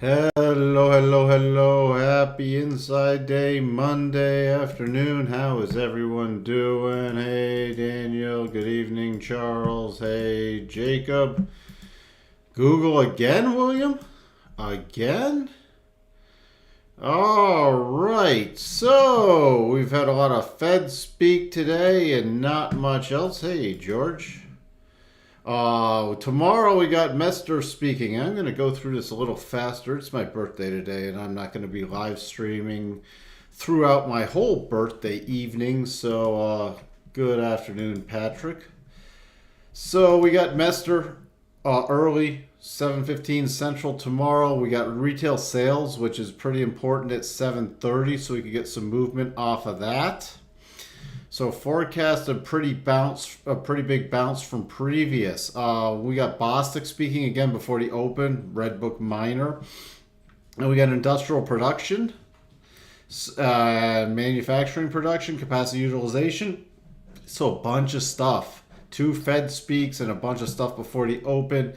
Hello, hello, hello. Happy Inside Day Monday afternoon. How is everyone doing? Hey, Daniel. Good evening, Charles. Hey, Jacob. Google again, William? Again? All right. So, we've had a lot of Fed speak today and not much else. Hey, George. Tomorrow we got Mester speaking. I'm going to go through this a little faster. It's my birthday today, and I'm not going to be live streaming throughout my whole birthday evening. So, good afternoon, Patrick. So we got Mester early, 7:15 Central tomorrow. We got retail sales, which is pretty important at 7:30, so we could get some movement off of that. So forecast a pretty big bounce from previous. We got Bostic speaking again before the open, Red Book Minor. And we got industrial production, manufacturing production, capacity utilization. So a bunch of stuff. 2 Fed speaks and a bunch of stuff before the open.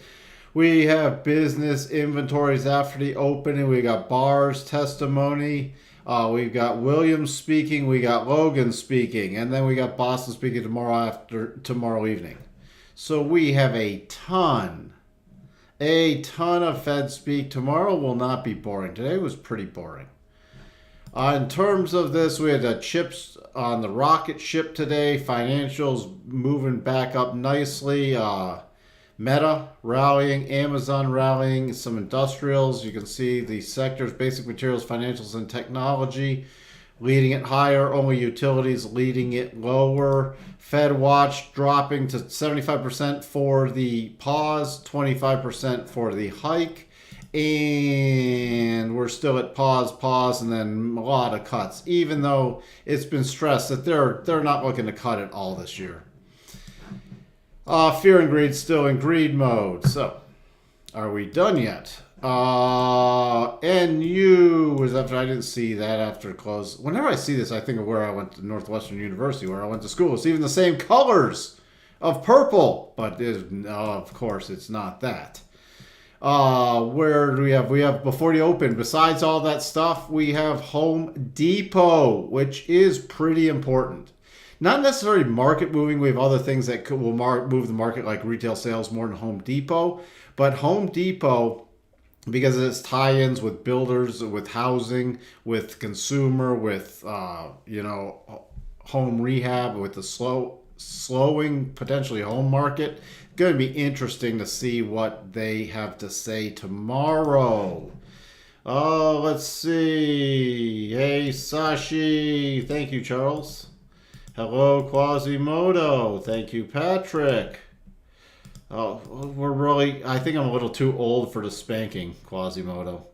We have business inventories after the open, and we got Barr's testimony. We've got Williams speaking, we got Logan speaking, and then we got Boston speaking tomorrow evening. So we have a ton of Fed speak. Tomorrow will not be boring. Today was pretty boring. In terms of this, we had the chips on the rocket ship today. Financials moving back up nicely. Meta rallying, Amazon rallying, some industrials. You can see the sectors, basic materials, financials, and technology leading it higher. Only utilities leading it lower. Fed watch dropping to 75% for the pause, 25% for the hike. And we're still at pause, and then a lot of cuts, even though it's been stressed that they're not looking to cut it all this year. Fear and greed still in greed mode. So, are we done yet? NU was after, I didn't see that after close. Whenever I see this, I think of where I went to Northwestern University, where I went to school. It's even the same colors of purple, but of course it's not that. Where do we have? We have before the open, besides all that stuff, we have Home Depot, which is pretty important. Not necessarily market moving. We have other things that will move the market, like retail sales, more than Home Depot. But Home Depot, because of its tie-ins with builders, with housing, with consumer, with home rehab, with the slowing potentially home market, going to be interesting to see what they have to say tomorrow. Let's see. Hey, Sashi. Thank you, Charles. Hello, Quasimodo. Thank you, Patrick. Oh, I think I'm a little too old for the spanking, Quasimodo.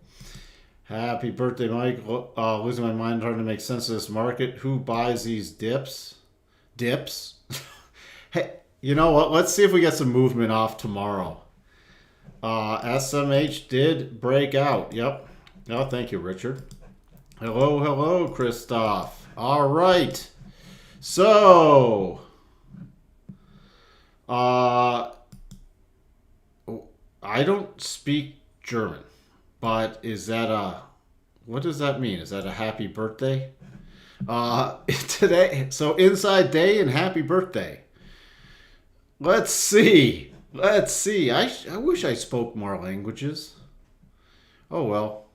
Happy birthday, Mike. Losing my mind, hard to make sense of this market. Who buys these dips? Dips? Hey, you know what? Let's see if we get some movement off tomorrow. SMH did break out. Yep. Oh, thank you, Richard. Hello, Christoph. All right. So, I don't speak German, but what does that mean? Is that a happy birthday? Today, so inside day and happy birthday. Let's see. I wish I spoke more languages. Oh well.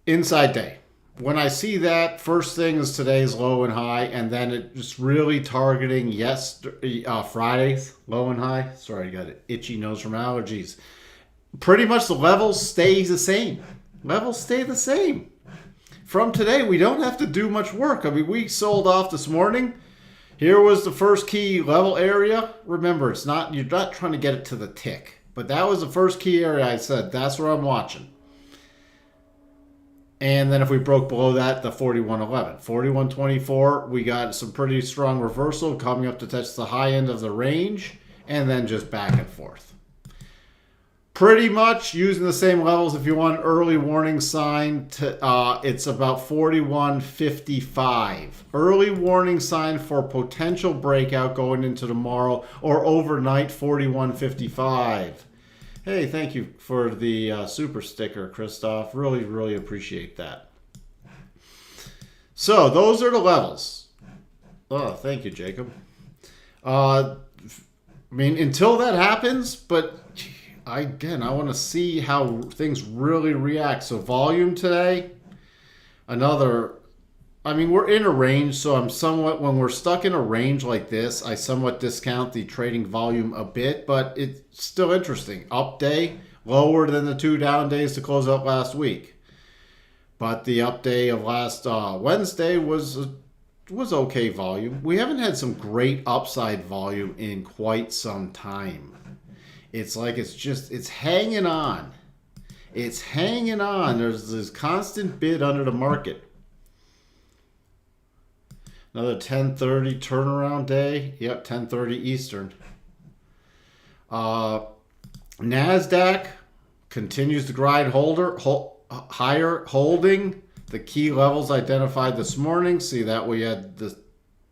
Inside day. When I see that, first thing is today's low and high, and then it just really targeting Friday's low and high. Sorry, I got an itchy nose from allergies. Pretty much the levels stay the same. From today, we don't have to do much work. I mean, we sold off this morning. Here was the first key level area. Remember, you're not trying to get it to the tick, but that was the first key area. I said that's where I'm watching. And then if we broke below that, the 41.11. 41.24, we got some pretty strong reversal coming up to touch the high end of the range, and then just back and forth. Pretty much using the same levels. If you want an early warning sign, it's about 41.55. Early warning sign for potential breakout going into tomorrow or overnight, 41.55. Hey, thank you for the super sticker, Christoph. Really, really appreciate that. So those are the levels. Oh, thank you, Jacob. I mean, until that happens, but I want to see how things really react. So volume today, I mean, we're in a range, so when we're stuck in a range like this, I somewhat discount the trading volume a bit, but it's still interesting. Up day, lower than the 2 down days to close out last week. But the up day of last Wednesday was okay volume. We haven't had some great upside volume in quite some time. It's like it's hanging on. It's hanging on. There's this constant bid under the market. Another 10:30 turnaround day. Yep, 10:30 Eastern. NASDAQ continues to grind higher, holding the key levels identified this morning. See that we had the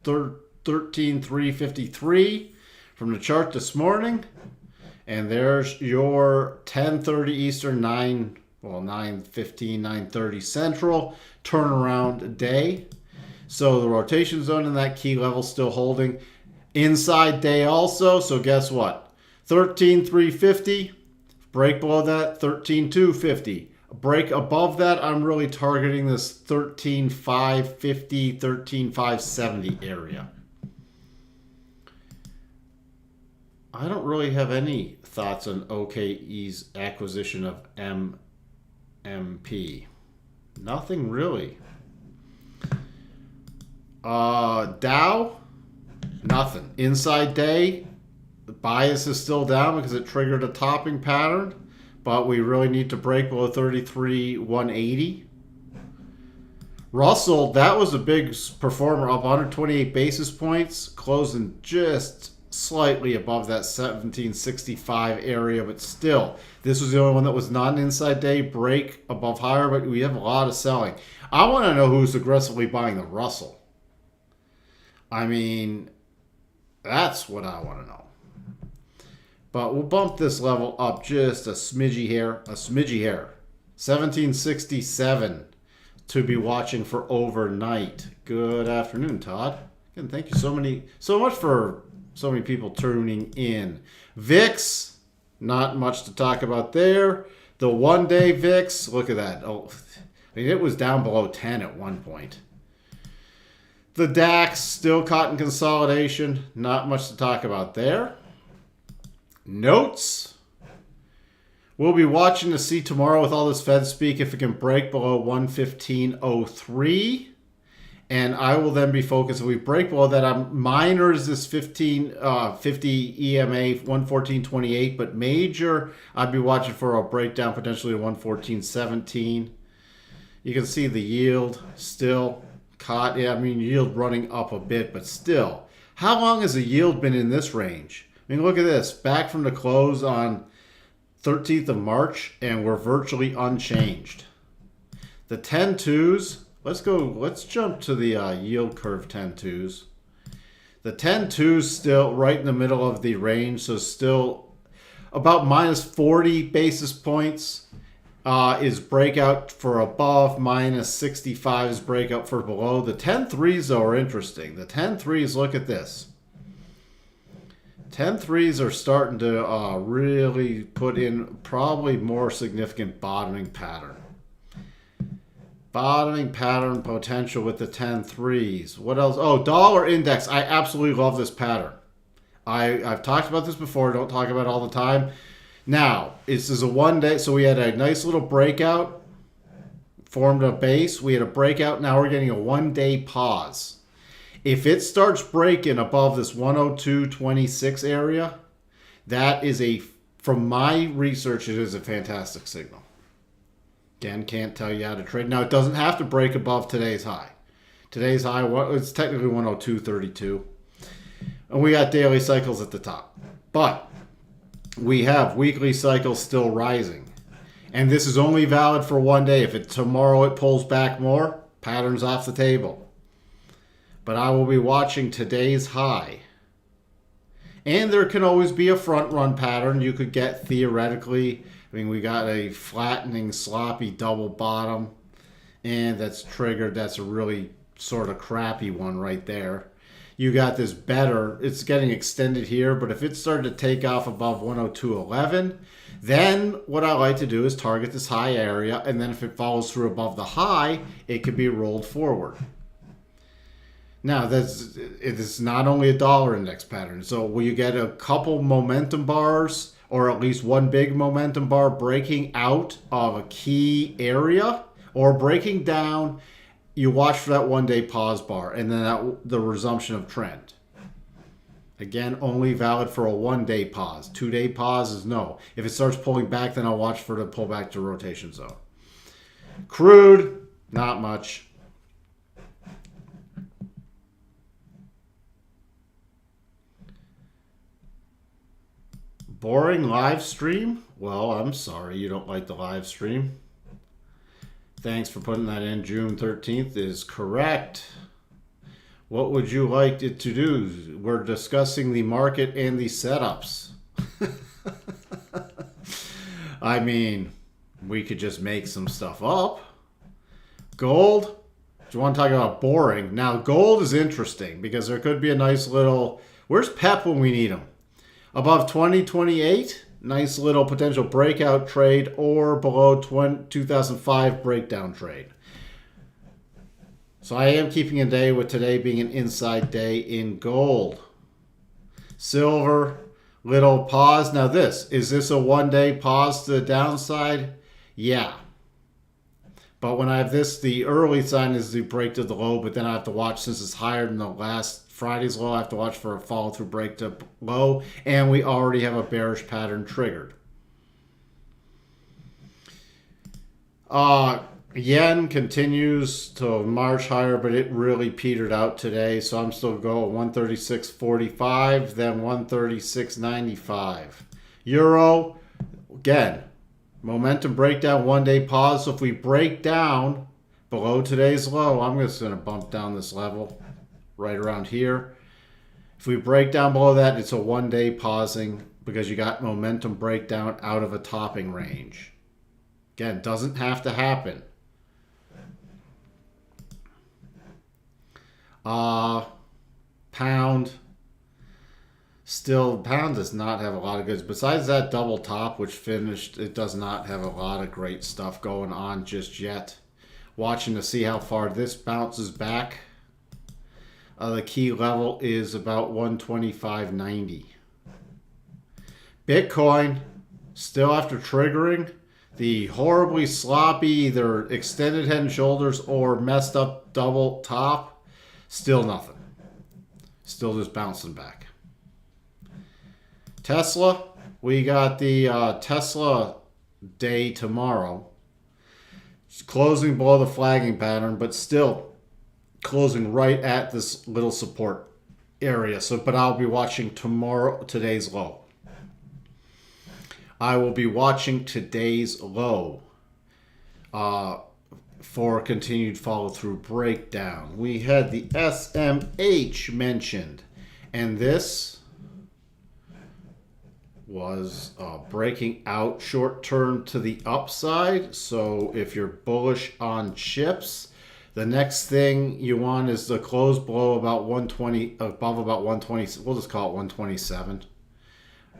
13,353 from the chart this morning. And there's your 10:30 Eastern, 9:15, 9:30 Central turnaround day. So the rotation zone in that key level still holding. Inside day also. So guess what? 13,350. Break below that, 13,250. Break above that, I'm really targeting this 13,550, 13,570 area. I don't really have any thoughts on OKE's acquisition of MMP. Nothing really. Dow, nothing. Inside day, the bias is still down because it triggered a topping pattern, but we really need to break below 33,180. Russell, that was a big performer, up 128 basis points, closing just slightly above that 1765 area, but still, this was the only one that was not an inside day break above higher, but we have a lot of selling. I want to know who's aggressively buying the Russell. I mean, that's what I want to know. But we'll bump this level up just a smidgy here. 1767 to be watching for overnight. Good afternoon, Todd. Again, thank you so much for so many people tuning in. VIX, not much to talk about there. The 1-day VIX, look at that. Oh, I mean, it was down below 10 at one point. The DAX, still caught in consolidation. Not much to talk about there. Notes. We'll be watching to see tomorrow with all this Fed speak if it can break below 115.03. And I will then be focused. If we break below that, minor is this 50 EMA 114.28, but major, I'd be watching for a breakdown potentially to 114.17. You can see the yield still caught. Yeah, I mean, yield running up a bit, but still. How long has the yield been in this range? I mean, look at this. Back from the close on 13th of March, and we're virtually unchanged. The 10-2s, let's jump to the yield curve 10-2s. The 10-2s still right in the middle of the range, so still about minus 40 basis points. Is breakout for above, minus 65 is breakout for below. The 10-3s, though, are interesting. The 10-3s, look at this. 10-3s are starting to really put in probably more significant bottoming pattern. Bottoming pattern potential with the 10-3s. What else? Oh, dollar index. I absolutely love this pattern. I've talked about this before. Don't talk about it all the time. Now, this is a 1 day, so we had a nice little breakout, formed a base. We had a breakout. Now we're getting a 1 day pause. If it starts breaking above this 102.26 area, that is from my research, it is a fantastic signal. Again, can't tell you how to trade. Now, it doesn't have to break above today's high. Today's high, it's technically 102.32. And we got daily cycles at the top. But we have weekly cycles still rising. And this is only valid for 1 day. If tomorrow it pulls back more, pattern's off the table. But I will be watching today's high. And there can always be a front run pattern. You could get theoretically, I mean, we got a flattening, sloppy double bottom, and that's triggered. That's a really sort of crappy one right there. You got this better, it's getting extended here, but if it started to take off above 102.11, then what I like to do is target this high area, and then if it follows through above the high, it could be rolled forward. Now, it is not only a dollar index pattern. So will you get a couple momentum bars, or at least one big momentum bar breaking out of a key area, or breaking down? You watch for that one-day pause bar, and then the resumption of trend. Again, only valid for a one-day pause. Two-day pause is no. If it starts pulling back, then I'll watch for it to pull back to rotation zone. Crude, not much. Boring live stream? Well, I'm sorry you don't like the live stream. Thanks for putting that in. June 13th is correct. What would you like it to do? We're discussing the market and the setups. I mean, we could just make some stuff up. Gold? Do you want to talk about boring? Now, gold is interesting because there could be a nice little... Where's Pep when we need him? Above 2028? Nice little potential breakout trade, or below 2005 breakdown trade. So I am keeping a day with today being an inside day in gold. Silver, little pause. Now is this a one-day pause to the downside? Yeah. But when I have this, the early sign is the break to the low, but then I have to watch, since it's higher than the last Friday's low, I have to watch for a follow-through break to low, and we already have a bearish pattern triggered. Yen continues to march higher, but it really petered out today, so I'm still going 136.45, then 136.95. Euro, again, momentum breakdown, one-day pause. So if we break down below today's low, I'm just going to bump down this level right around here. If we break down below that, it's a one-day pausing because you got momentum breakdown out of a topping range. Again, doesn't have to happen. Pound. Still, pound does not have a lot of goods. Besides that double top, which finished, it does not have a lot of great stuff going on just yet. Watching to see how far this bounces back. The key level is about 125.90. Bitcoin, still after triggering the horribly sloppy either extended head and shoulders or messed up double top, still nothing. Still just bouncing back. Tesla, we got the Tesla day tomorrow. It's closing below the flagging pattern, but still closing right at this little support area. So, but I'll be watching today's low. I will be watching today's low for continued follow-through breakdown. We had the SMH mentioned, and this was breaking out short-term to the upside. So if you're bullish on chips, the next thing you want is to close below about 120, above about 120. We'll just call it 127.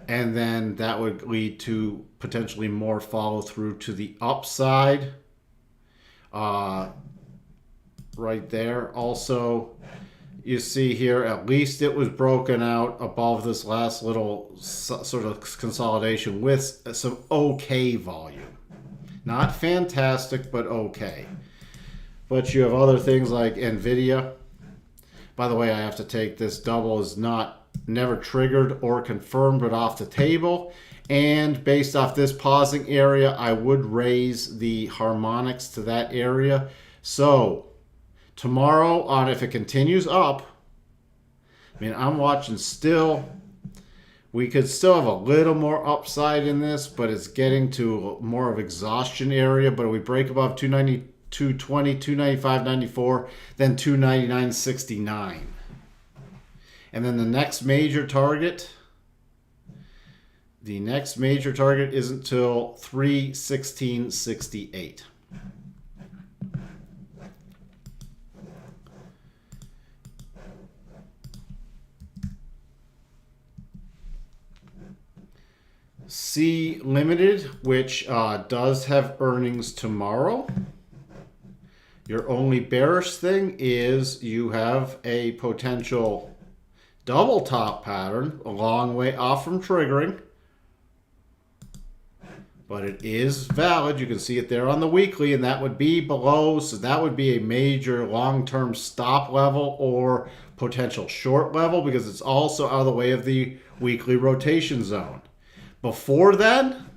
And then that would lead to potentially more follow through to the upside. Right there. Also, you see here, at least it was broken out above this last little sort of consolidation with some okay volume. Not fantastic, but okay. But you have other things like NVIDIA. By the way, I have to take this double is never triggered or confirmed, but off the table. And based off this pausing area, I would raise the harmonics to that area. So tomorrow on, if it continues up, I mean, I'm watching still. We could still have a little more upside in this, but it's getting to more of exhaustion area. But if we break above 290, 220, 295.94, then 299.69. And then the next major target The next major target isn't till 316.68. C Limited, which does have earnings tomorrow. Your only bearish thing is you have a potential double top pattern a long way off from triggering. But it is valid. You can see it there on the weekly, and that would be below. So that would be a major long-term stop level or potential short level because it's also out of the way of the weekly rotation zone. Before then,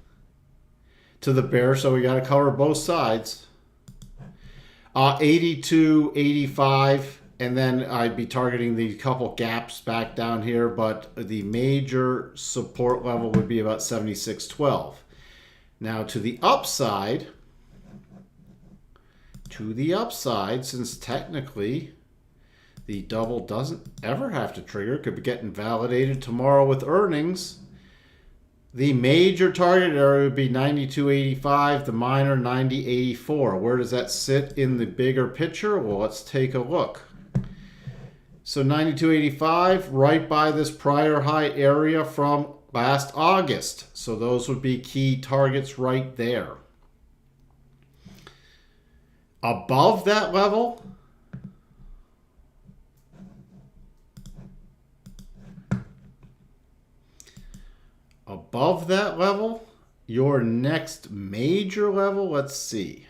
to the bear, so we got to cover both sides. 82, 85, and then I'd be targeting the couple gaps back down here, but the major support level would be about 76.12. Now to the upside, since technically the double doesn't ever have to trigger, it could be getting validated tomorrow with earnings. The major target area would be 92.85, the minor 90.84. Where does that sit in the bigger picture? Well, let's take a look. So 92.85, right by this prior high area from last August. So those would be key targets right there. Above that level, your next major level, let's see.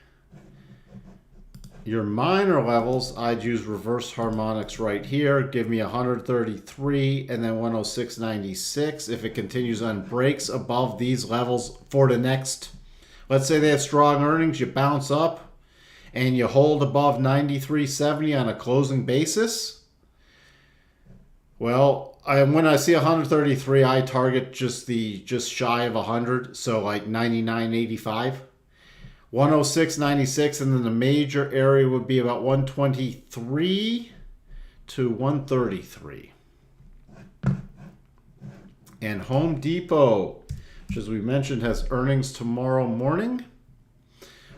Your minor levels, I'd use reverse harmonics right here. Give me 133 and then 106.96. If it continues on breaks above these levels for the next, let's say they have strong earnings, you bounce up and you hold above 93.70 on a closing basis. Well, when I see 133, I target just shy of 100, so like 99.85. 106.96, and then the major area would be about 123 to 133. And Home Depot, which as we mentioned has earnings tomorrow morning,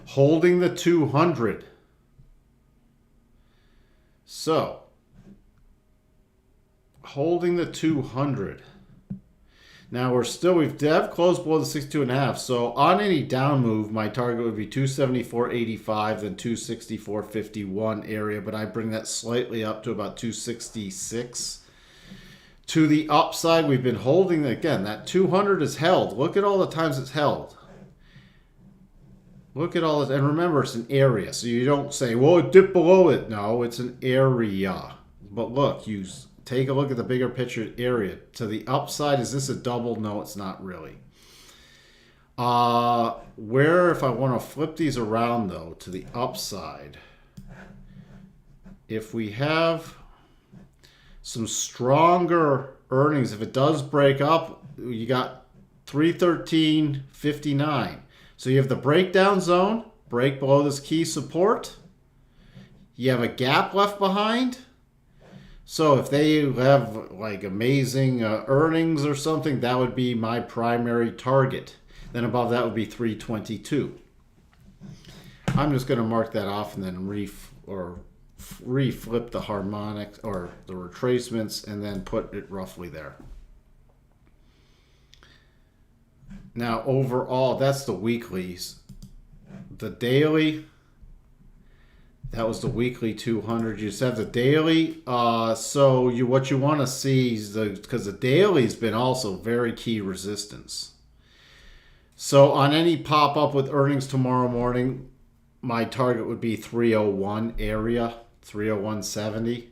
holding the 200. So, holding the 200. Now we've closed below the 62.5. So on any down move, my target would be 274.85, then 264.51 area, but I bring that slightly up to about 266. To the upside, we've been holding, again, that 200 is held. Look at all the times it's held. Look at all this, and remember, it's an area. So you don't say, well, it dipped below it. No, it's an area. But look, take a look at the bigger picture area. To the upside, is this a double? No, it's not really. If I want to flip these around, though, to the upside, if we have some stronger earnings, if it does break up, you got 313.59. So you have the breakdown zone, break below this key support. You have a gap left behind. So if they have like amazing earnings or something, that would be my primary target. Then above that would be 322. I'm just going to mark that off and then reflip the harmonics or the retracements and then put it roughly there. Now overall, that's the weeklies. The daily, that was the weekly 200. You just have the daily. So what you want to see is because the daily's been also very key resistance. So on any pop up with earnings tomorrow morning, my target would be 301 area, 301.70.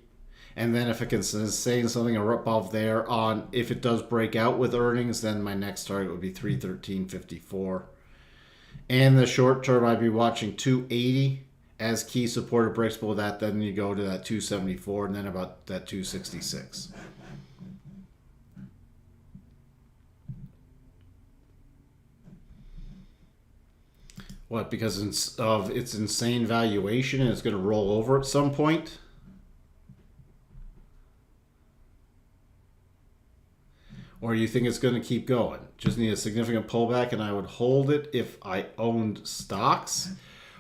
And then if it can sustain something above there if it does break out with earnings, then my next target would be 313.54. And the short term, I'd be watching 280 as key support. It breaks below that, then you go to that 274 and then about that 266. What? Because of its insane valuation and it's going to roll over at some point? Or you think it's going to keep going? Just need a significant pullback and I would hold it if I owned stocks.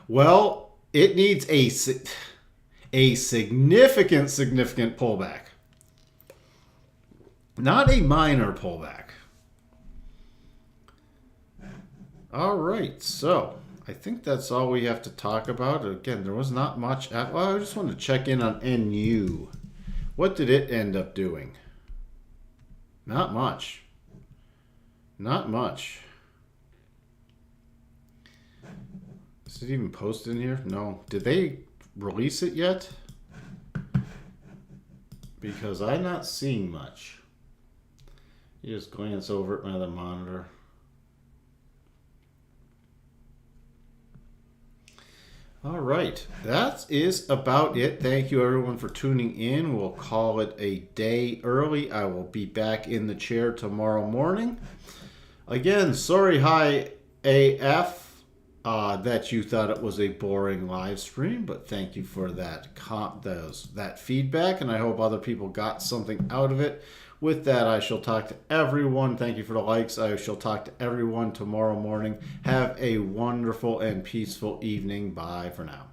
Well, it needs a significant pullback. Not a minor pullback. All right, so I think that's all we have to talk about. Again, there was not much. Well, I just wanted to check in on NU. What did it end up doing? Not much. Not much. Is it even posted in here? No. Did they release it yet? Because I'm not seeing much. You just glance over at my other monitor. All right, that is about it. Thank you everyone for tuning in. We'll call it a day early. I will be back in the chair tomorrow morning. Again, sorry, hi AF, that you thought it was a boring live stream, but thank you for that feedback, and I hope other people got something out of it. With that, I shall talk to everyone. Thank you for the likes. I shall talk to everyone tomorrow morning. Have a wonderful and peaceful evening. Bye for now.